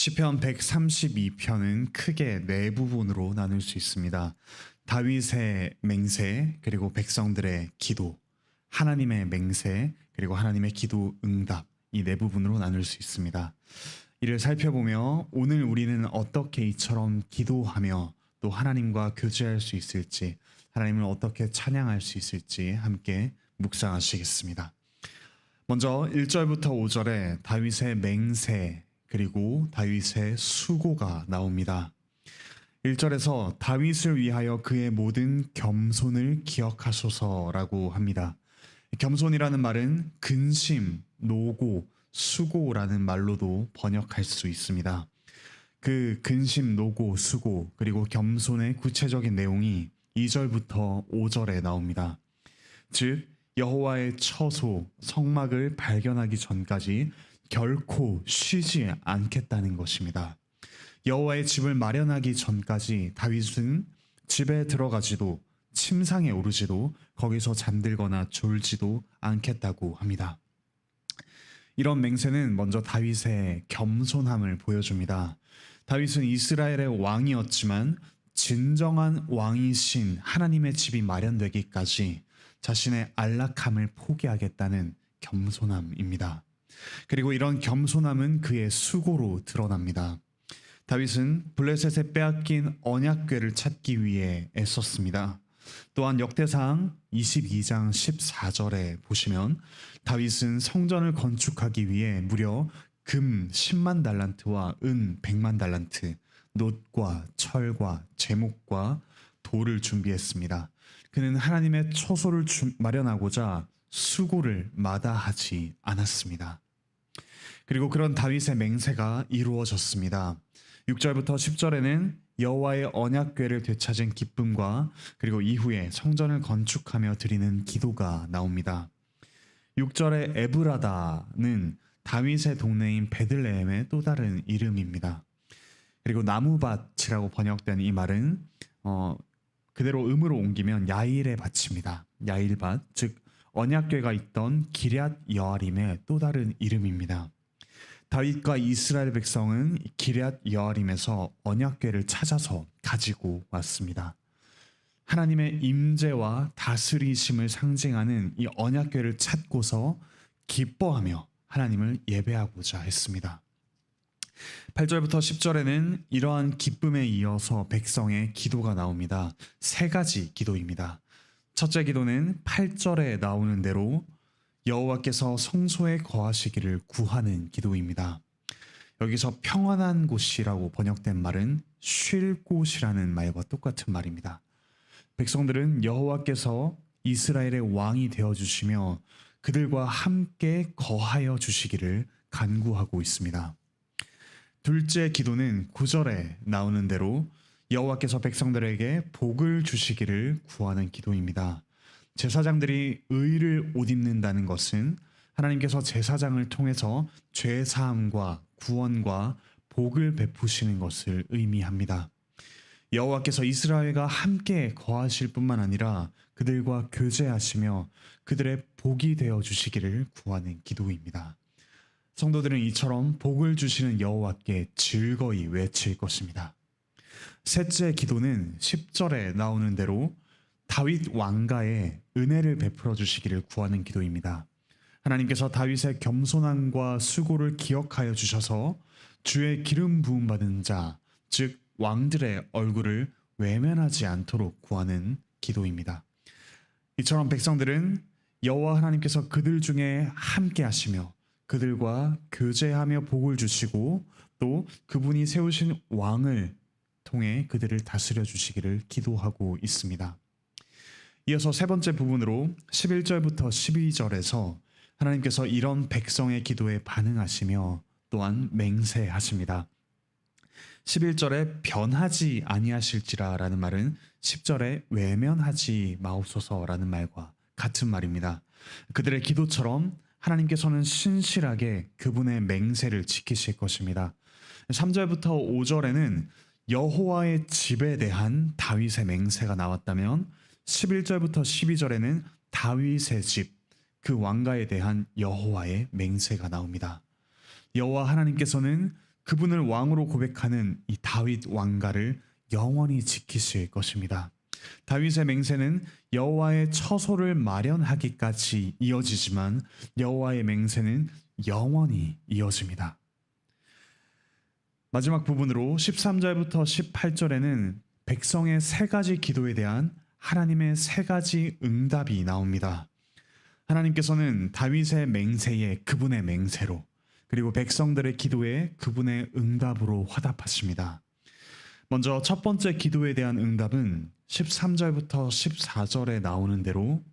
시편 132편은 크게 네 부분으로 나눌 수 있습니다. 다윗의 맹세, 그리고 백성들의 기도, 하나님의 맹세, 그리고 하나님의 기도 응답, 이 네 부분으로 나눌 수 있습니다. 이를 살펴보며 오늘 우리는 어떻게 이처럼 기도하며 또 하나님과 교제할 수 있을지, 하나님을 어떻게 찬양할 수 있을지 함께 묵상하시겠습니다. 먼저 1절부터 5절에 다윗의 맹세 그리고 다윗의 수고가 나옵니다. 1절에서 다윗을 위하여 그의 모든 겸손을 기억하소서라고 합니다. 겸손이라는 말은 근심, 노고, 수고라는 말로도 번역할 수 있습니다. 그 근심, 노고, 수고 그리고 겸손의 구체적인 내용이 2절부터 5절에 나옵니다. 즉 여호와의 처소, 성막을 발견하기 전까지 결코 쉬지 않겠다는 것입니다. 여호와의 집을 마련하기 전까지 다윗은 집에 들어가지도 침상에 오르지도 거기서 잠들거나 졸지도 않겠다고 합니다. 이런 맹세는 먼저 다윗의 겸손함을 보여줍니다. 다윗은 이스라엘의 왕이었지만 진정한 왕이신 하나님의 집이 마련되기까지 자신의 안락함을 포기하겠다는 겸손함입니다. 그리고 이런 겸손함은 그의 수고로 드러납니다. 다윗은 블레셋에 빼앗긴 언약궤를 찾기 위해 애썼습니다. 또한 역대상 22장 14절에 보시면 다윗은 성전을 건축하기 위해 무려 금 10만 달란트와 은 100만 달란트, 놋과 철과 제목과 돌을 준비했습니다. 그는 하나님의 처소를 마련하고자 수고를 마다하지 않았습니다. 그리고 그런 다윗의 맹세가 이루어졌습니다. 6절부터 10절에는 여호와의 언약궤를 되찾은 기쁨과 그리고 이후에 성전을 건축하며 드리는 기도가 나옵니다. 6절의 에브라다는 다윗의 동네인 베들레헴의 또 다른 이름입니다. 그리고 나무밭이라고 번역된 이 말은 그대로 음으로 옮기면 야일의 밭입니다. 야일밭, 즉 언약궤가 있던 기럇 여아림의 또 다른 이름입니다. 다윗과 이스라엘 백성은 기럇 여아림에서 언약궤를 찾아서 가지고 왔습니다. 하나님의 임재와 다스리심을 상징하는 이 언약궤를 찾고서 기뻐하며 하나님을 예배하고자 했습니다. 8절부터 10절에는 이러한 기쁨에 이어서 백성의 기도가 나옵니다. 세 가지 기도입니다. 첫째 기도는 8절에 나오는 대로 여호와께서 성소에 거하시기를 구하는 기도입니다. 여기서 평안한 곳이라고 번역된 말은 쉴 곳이라는 말과 똑같은 말입니다. 백성들은 여호와께서 이스라엘의 왕이 되어주시며 그들과 함께 거하여 주시기를 간구하고 있습니다. 둘째 기도는 9절에 나오는 대로 여호와께서 백성들에게 복을 주시기를 구하는 기도입니다. 제사장들이 의를 옷 입는다는 것은 하나님께서 제사장을 통해서 죄사함과 구원과 복을 베푸시는 것을 의미합니다. 여호와께서 이스라엘과 함께 거하실 뿐만 아니라 그들과 교제하시며 그들의 복이 되어 주시기를 구하는 기도입니다. 성도들은 이처럼 복을 주시는 여호와께 즐거이 외칠 것입니다. 셋째 기도는 10절에 나오는 대로 다윗 왕가에 은혜를 베풀어 주시기를 구하는 기도입니다. 하나님께서 다윗의 겸손함과 수고를 기억하여 주셔서 주의 기름 부음 받은 자, 즉 왕들의 얼굴을 외면하지 않도록 구하는 기도입니다. 이처럼 백성들은 여호와 하나님께서 그들 중에 함께 하시며 그들과 교제하며 복을 주시고 또 그분이 세우신 왕을 통해 그들을 다스려 주시기를 기도하고 있습니다. 이어서 세 번째 부분으로 11절부터 12절에서 하나님께서 이런 백성의 기도에 반응하시며 또한 맹세하십니다. 11절에 변하지 아니하실지라 라는 말은 10절에 외면하지 마옵소서라는 말과 같은 말입니다. 그들의 기도처럼 하나님께서는 신실하게 그분의 맹세를 지키실 것입니다. 3절부터 5절에는 여호와의 집에 대한 다윗의 맹세가 나왔다면 11절부터 12절에는 다윗의 집, 그 왕가에 대한 여호와의 맹세가 나옵니다. 여호와 하나님께서는 그분을 왕으로 고백하는 이 다윗 왕가를 영원히 지키실 것입니다. 다윗의 맹세는 여호와의 처소를 마련하기까지 이어지지만 여호와의 맹세는 영원히 이어집니다. 마지막 부분으로 13절부터 18절에는 백성의 세 가지 기도에 대한 하나님의 세 가지 응답이 나옵니다. 하나님께서는 다윗의 맹세에 그분의 맹세로, 그리고 백성들의 기도에 그분의 응답으로 화답하십니다. 먼저 첫 번째 기도에 대한 응답은 13절부터 14절에 나오는 대로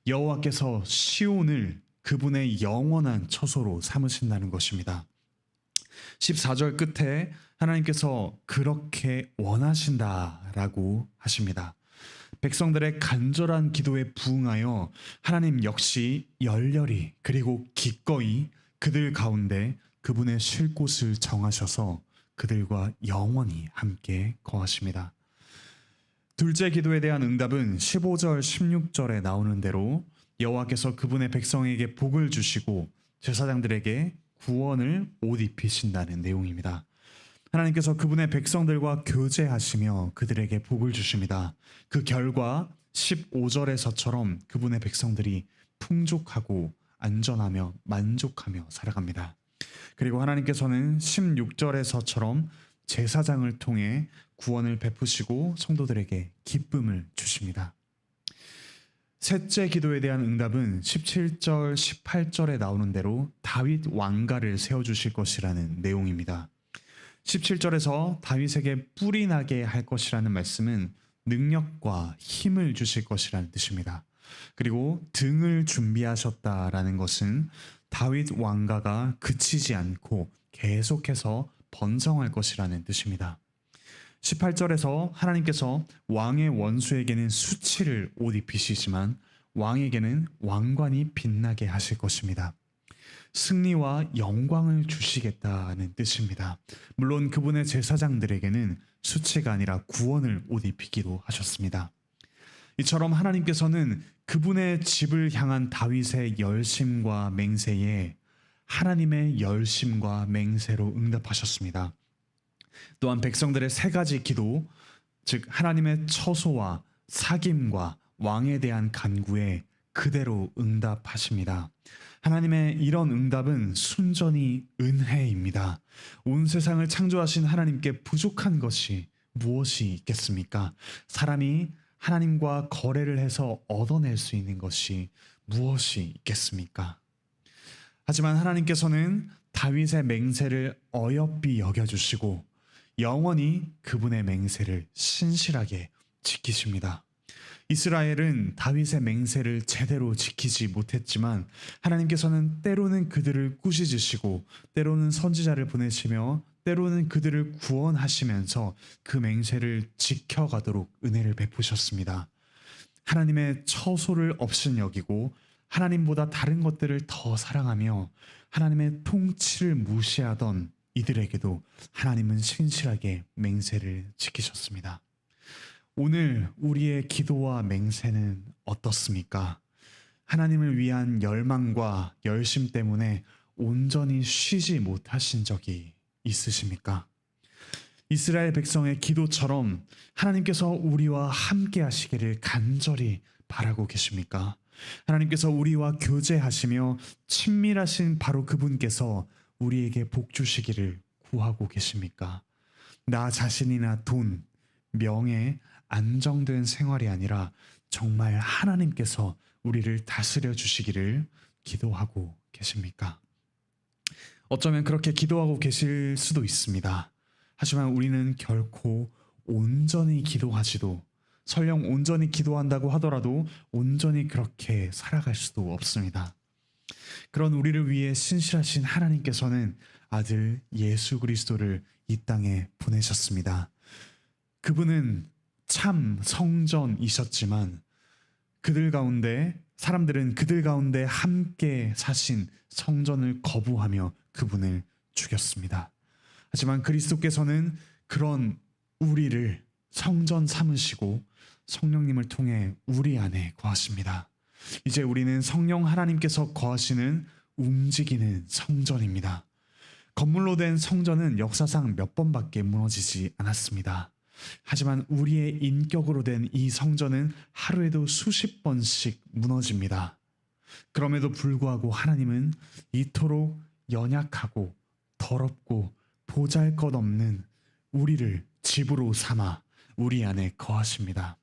여호와께서 시온을 그분의 영원한 처소로 삼으신다는 것입니다. 14절 끝에 하나님께서 그렇게 원하신다라고 하십니다. 백성들의 간절한 기도에 부응하여 하나님 역시 열렬히 그리고 기꺼이 그들 가운데 그분의 쉴 곳을 정하셔서 그들과 영원히 함께 거하십니다. 둘째 기도에 대한 응답은 15절 16절에 나오는 대로 여호와께서 그분의 백성에게 복을 주시고 제사장들에게 구원을 옷 입히신다는 내용입니다. 하나님께서 그분의 백성들과 교제하시며 그들에게 복을 주십니다. 그 결과 15절에서처럼 그분의 백성들이 풍족하고 안전하며 만족하며 살아갑니다. 그리고 하나님께서는 16절에서처럼 제사장을 통해 구원을 베푸시고 성도들에게 기쁨을 주십니다. 셋째 기도에 대한 응답은 17절, 18절에 나오는 대로 다윗 왕가를 세워주실 것이라는 내용입니다. 17절에서 다윗에게 뿔이 나게 할 것이라는 말씀은 능력과 힘을 주실 것이라는 뜻입니다. 그리고 등을 준비하셨다라는 것은 다윗 왕가가 그치지 않고 계속해서 번성할 것이라는 뜻입니다. 18절에서 하나님께서 왕의 원수에게는 수치를 옷 입히시지만 왕에게는 왕관이 빛나게 하실 것입니다. 승리와 영광을 주시겠다는 뜻입니다. 물론 그분의 제사장들에게는 수치가 아니라 구원을 옷 입히기도 하셨습니다. 이처럼 하나님께서는 그분의 집을 향한 다윗의 열심과 맹세에 하나님의 열심과 맹세로 응답하셨습니다. 또한 백성들의 세 가지 기도, 즉 하나님의 처소와 사귐과 왕에 대한 간구에 그대로 응답하십니다. 하나님의 이런 응답은 순전히 은혜입니다. 온 세상을 창조하신 하나님께 부족한 것이 무엇이 있겠습니까? 사람이 하나님과 거래를 해서 얻어낼 수 있는 것이 무엇이 있겠습니까? 하지만 하나님께서는 다윗의 맹세를 어여삐 여겨주시고 영원히 그분의 맹세를 신실하게 지키십니다. 이스라엘은 다윗의 맹세를 제대로 지키지 못했지만 하나님께서는 때로는 그들을 꾸짖으시고 때로는 선지자를 보내시며 때로는 그들을 구원하시면서 그 맹세를 지켜가도록 은혜를 베푸셨습니다. 하나님의 처소를 업신여기고 하나님보다 다른 것들을 더 사랑하며 하나님의 통치를 무시하던 이들에게도 하나님은 신실하게 맹세를 지키셨습니다. 오늘 우리의 기도와 맹세는 어떻습니까? 하나님을 위한 열망과 열심 때문에 온전히 쉬지 못하신 적이 있으십니까? 이스라엘 백성의 기도처럼 하나님께서 우리와 함께 하시기를 간절히 바라고 계십니까? 하나님께서 우리와 교제하시며 친밀하신 바로 그분께서 우리에게 복 주시기를 구하고 계십니까? 나 자신이나 돈, 명예, 안정된 생활이 아니라 정말 하나님께서 우리를 다스려 주시기를 기도하고 계십니까? 어쩌면 그렇게 기도하고 계실 수도 있습니다. 하지만 우리는 결코 온전히 기도하지도 설령 온전히 기도한다고 하더라도 온전히 그렇게 살아갈 수도 없습니다. 그런 우리를 위해 신실하신 하나님께서는 아들 예수 그리스도를 이 땅에 보내셨습니다. 그분은 참 성전이셨지만 사람들은 그들 가운데 함께 사신 성전을 거부하며 그분을 죽였습니다. 하지만 그리스도께서는 그런 우리를 성전 삼으시고 성령님을 통해 우리 안에 거하십니다. 이제 우리는 성령 하나님께서 거하시는 움직이는 성전입니다. 건물로 된 성전은 역사상 몇 번밖에 무너지지 않았습니다. 하지만 우리의 인격으로 된 이 성전은 하루에도 수십 번씩 무너집니다. 그럼에도 불구하고 하나님은 이토록 연약하고 더럽고 보잘것없는 우리를 집으로 삼아 우리 안에 거하십니다.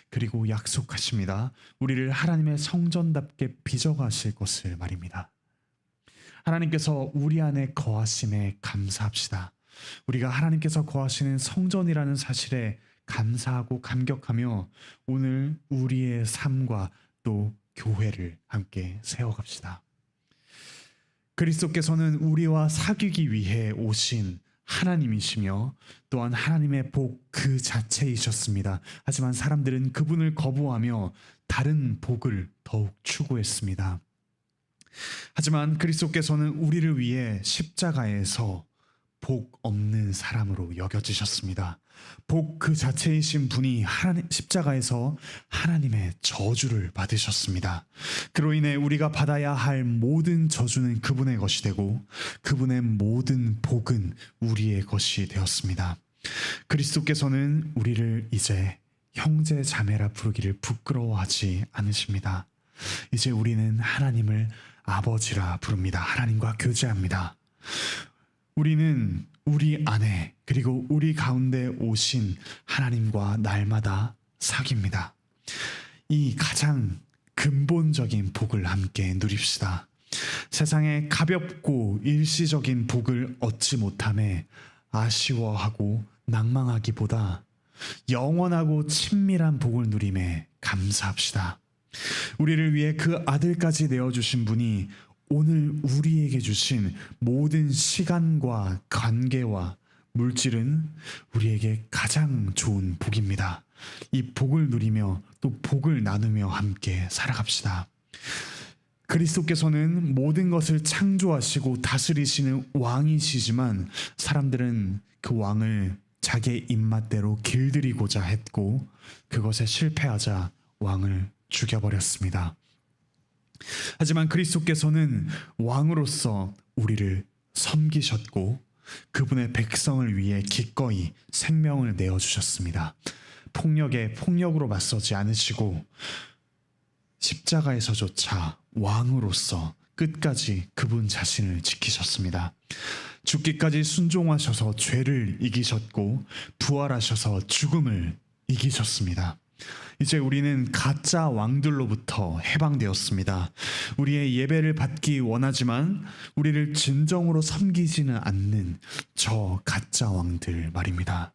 그리고 약속하십니다. 우리를 하나님의 성전답게 빚어가실 것을 말입니다. 하나님께서 우리 안에 거하심에 감사합시다. 우리가 하나님께서 거하시는 성전이라는 사실에 감사하고 감격하며 오늘 우리의 삶과 또 교회를 함께 세워갑시다. 그리스도께서는 우리와 사귀기 위해 오신 하나님이시며 또한 하나님의 복 그 자체이셨습니다. 하지만 사람들은 그분을 거부하며 다른 복을 더욱 추구했습니다. 하지만 그리스도께서는 우리를 위해 십자가에서 복 없는 사람으로 여겨지셨습니다. 복 그 자체이신 분이 십자가에서 하나님의 저주를 받으셨습니다. 그로 인해 우리가 받아야 할 모든 저주는 그분의 것이 되고 그분의 모든 복은 우리의 것이 되었습니다. 그리스도께서는 우리를 이제 형제 자매라 부르기를 부끄러워하지 않으십니다. 이제 우리는 하나님을 아버지라 부릅니다. 하나님과 교제합니다. 우리는 우리 안에 그리고 우리 가운데 오신 하나님과 날마다 사귑니다. 이 가장 근본적인 복을 함께 누립시다. 세상의 가볍고 일시적인 복을 얻지 못함에 아쉬워하고 낭망하기보다 영원하고 친밀한 복을 누림에 감사합시다. 우리를 위해 그 아들까지 내어주신 분이 오늘 우리에게 주신 모든 시간과 관계와 물질은 우리에게 가장 좋은 복입니다. 이 복을 누리며 또 복을 나누며 함께 살아갑시다. 그리스도께서는 모든 것을 창조하시고 다스리시는 왕이시지만 사람들은 그 왕을 자기의 입맛대로 길들이고자 했고 그것에 실패하자 왕을 죽여버렸습니다. 하지만 그리스도께서는 왕으로서 우리를 섬기셨고 그분의 백성을 위해 기꺼이 생명을 내어주셨습니다. 폭력에 폭력으로 맞서지 않으시고 십자가에서조차 왕으로서 끝까지 그분 자신을 지키셨습니다. 죽기까지 순종하셔서 죄를 이기셨고 부활하셔서 죽음을 이기셨습니다. 이제 우리는 가짜 왕들로부터 해방되었습니다. 우리의 예배를 받기 원하지만 우리를 진정으로 섬기지는 않는 저 가짜 왕들 말입니다.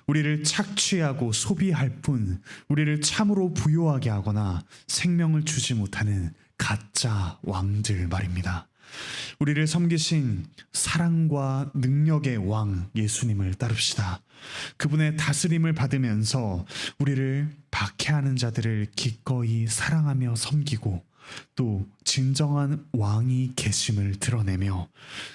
우리를 착취하고 소비할 뿐 우리를 참으로 부요하게 하거나 생명을 주지 못하는 가짜 왕들 말입니다. 우리를 섬기신 사랑과 능력의 왕 예수님을 따릅시다. 그분의 다스림을 받으면서 우리를 박해하는 자들을 기꺼이 사랑하며 섬기고 또 진정한 왕이 계심을 드러내며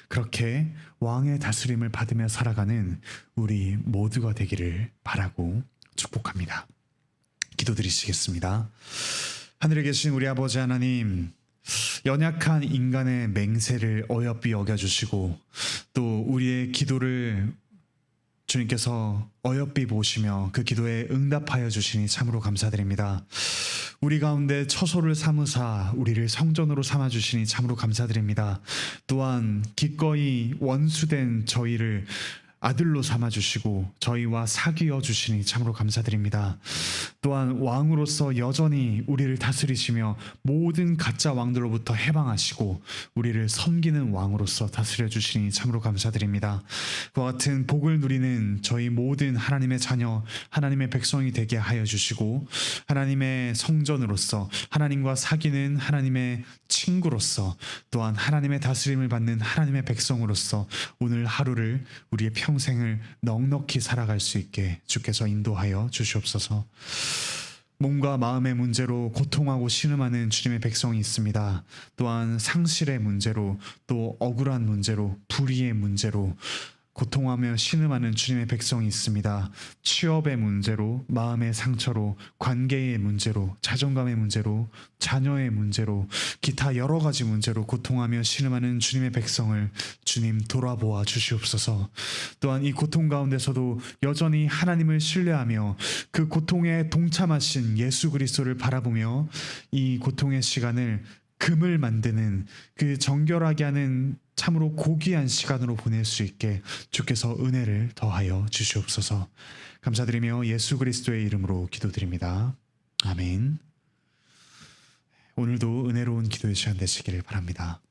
그렇게 왕의 다스림을 받으며 살아가는 우리 모두가 되기를 바라고 축복합니다. 기도드리시겠습니다. 하늘에 계신 우리 아버지 하나님, 연약한 인간의 맹세를 어여삐 여겨주시고 또 우리의 기도를 주님께서 어여삐 보시며 그 기도에 응답하여 주시니 참으로 감사드립니다. 우리 가운데 처소를 삼으사 우리를 성전으로 삼아주시니 참으로 감사드립니다. 또한 기꺼이 원수된 저희를 아들로 삼아주시고 저희와 사귀어 주시니 참으로 감사드립니다. 또한 왕으로서 여전히 우리를 다스리시며 모든 가짜 왕들로부터 해방하시고 우리를 섬기는 왕으로서 다스려 주시니 참으로 감사드립니다. 그와 같은 복을 누리는 저희 모든 하나님의 자녀, 하나님의 백성이 되게 하여 주시고 하나님의 성전으로서 하나님과 사귀는 하나님의 친구로서 또한 하나님의 다스림을 받는 하나님의 백성으로서 오늘 하루를 우리의 평생을 넉넉히 살아갈 수 있게 주께서 인도하여 주시옵소서. 몸과 마음의 문제로 고통하고 신음하는 주님의 백성이 있습니다. 또한 상실의 문제로 또 억울한 문제로 불의의 문제로 고통하며 신음하는 주님의 백성이 있습니다. 취업의 문제로, 마음의 상처로, 관계의 문제로, 자존감의 문제로, 자녀의 문제로, 기타 여러 가지 문제로 고통하며 신음하는 주님의 백성을 주님 돌아보아 주시옵소서. 또한 이 고통 가운데서도 여전히 하나님을 신뢰하며 그 고통에 동참하신 예수 그리스도를 바라보며 이 고통의 시간을 금을 만드는, 그 정결하게 하는 참으로 고귀한 시간으로 보낼 수 있게 주께서 은혜를 더하여 주시옵소서. 감사드리며 예수 그리스도의 이름으로 기도드립니다. 아멘. 오늘도 은혜로운 기도의 시간 되시기를 바랍니다.